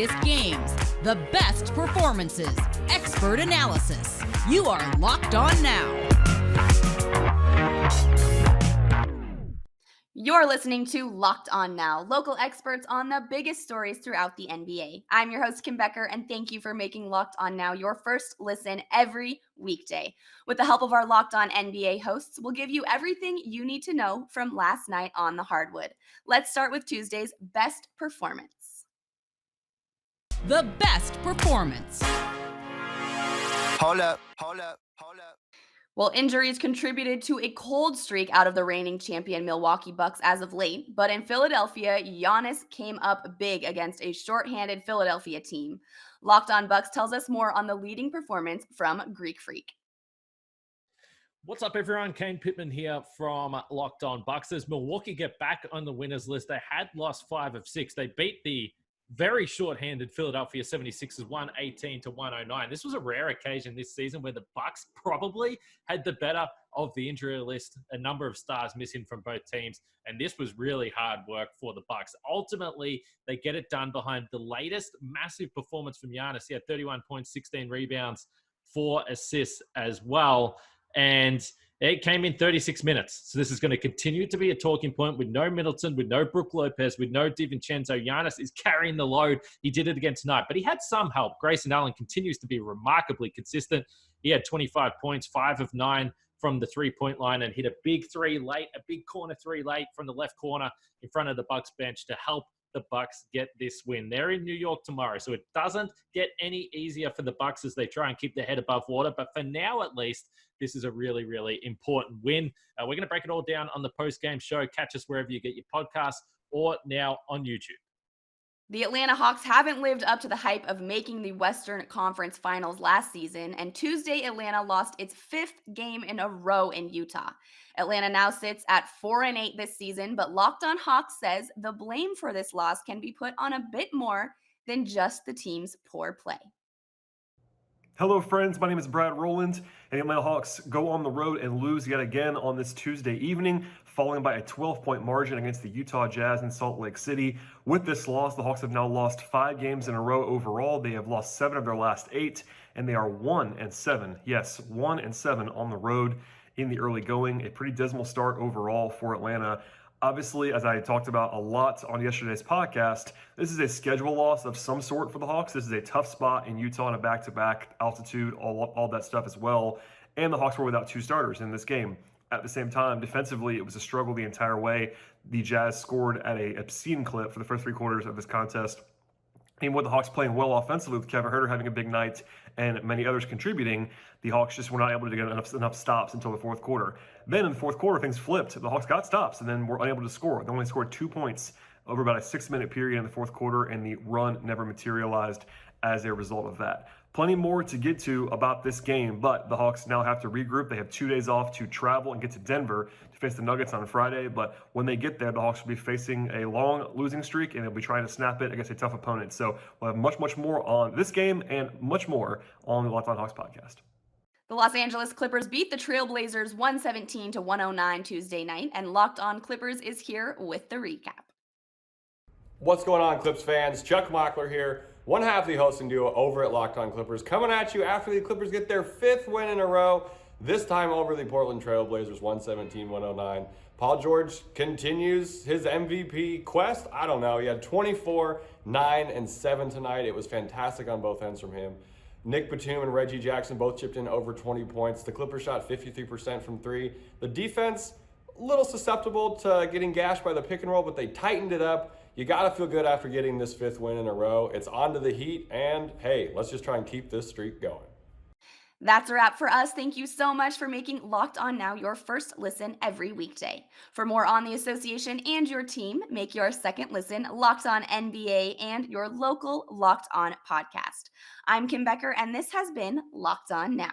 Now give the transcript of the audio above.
biggest games, the best performances, expert analysis. You are Locked On Now. You're listening to Locked On Now, local experts on the biggest stories throughout the NBA. I'm your host, Kim Becker, and thank you for making Locked On Now your first listen every weekday. With the help of our Locked On NBA hosts, we'll give you everything you need to know from last night on the hardwood. Let's start with Tuesday's best performance. The best performance. Hold up. Well, injuries contributed to a cold streak out of the reigning champion Milwaukee Bucks as of late, but in Philadelphia, Giannis came up big against a shorthanded Philadelphia team. Locked On Bucks tells us more on the leading performance from Greek Freak. What's up, everyone? Kane Pittman here from Locked On Bucks. As Milwaukee get back on the winners list, they had lost 5 of 6. They beat the very short-handed Philadelphia 76ers 118-109. This was a rare occasion this season where the Bucks probably had the better of the injury list, a number of stars missing from both teams, and this was really hard work for the Bucks. Ultimately, they get it done behind the latest massive performance from Giannis. He had 31 points, 16 rebounds, 4 assists as well, and it came in 36 minutes. So this is going to continue to be a talking point with no Middleton, with no Brook Lopez, with no DiVincenzo. Giannis is carrying the load. He did it again tonight, but he had some help. Grayson Allen continues to be remarkably consistent. He had 25 points, 5 of 9 from the three-point line, and hit a big three late, a big corner three late from the left corner in front of the Bucks bench to help the Bucks get this win. They're in New York tomorrow, so it doesn't get any easier for the Bucks as they try and keep their head above water. But for now, at least, this is a really, really important win. We're going to break it all down on the post-game show. Catch us wherever you get your podcasts or now on YouTube. The Atlanta Hawks haven't lived up to the hype of making the Western Conference Finals last season, and Tuesday, Atlanta lost its 5th game in a row in Utah. Atlanta now sits at 4-8 this season, but Locked On Hawks says the blame for this loss can be put on a bit more than just the team's poor play. Hello, friends. My name is Brad Rowland, and the Atlanta Hawks go on the road and lose yet again on this Tuesday evening, falling by a 12-point margin against the Utah Jazz in Salt Lake City. With this loss, the Hawks have now lost 5 games in a row overall. They have lost 7 of their last 8, and they are 1-7. Yes, 1-7 on the road in the early going. A pretty dismal start overall for Atlanta. Obviously, as I talked about a lot on yesterday's podcast, this is a schedule loss of some sort for the Hawks. This is a tough spot in Utah on a back-to-back, altitude, all that stuff as well. And the Hawks were without 2 starters in this game. At the same time, defensively, it was a struggle the entire way. The Jazz scored at an obscene clip for the first 3 quarters of this contest. And with the Hawks playing well offensively, with Kevin Huerter having a big night and many others contributing, the Hawks just were not able to get enough stops until the fourth quarter. Then in the fourth quarter, things flipped. The Hawks got stops and then were unable to score. They only scored 2 points over about a 6-minute period in the fourth quarter, and the run never materialized as a result of that. Plenty more to get to about this game, but the Hawks now have to regroup. They have 2 days off to travel and get to Denver to face the Nuggets on Friday, but when they get there, the Hawks will be facing a long losing streak, and they'll be trying to snap it against a tough opponent. So we'll have much more on this game and much more on the Locked On Hawks podcast. The Los Angeles Clippers beat the Trailblazers 117-109 Tuesday night, and Locked On Clippers is here with the recap. What's going on, Clips fans? Chuck Mockler here, one half of the hosting duo over at Locked On Clippers, coming at you after the Clippers get their 5th win in a row, this time over the Portland Trailblazers 117-109. Paul George continues his MVP quest. I don't know. He had 24, 9, and 7 tonight. It was fantastic on both ends from him. Nick Batum and Reggie Jackson both chipped in over 20 points. The Clippers shot 53% from 3. The defense, a little susceptible to getting gashed by the pick and roll, but they tightened it up. You got to feel good after getting this 5th win in a row. It's on to the Heat, and hey, let's just try and keep this streak going. That's a wrap for us. Thank you so much for making Locked On Now your first listen every weekday. For more on the association and your team, make your second listen Locked On NBA and your local Locked On podcast. I'm Kim Becker, and this has been Locked On Now.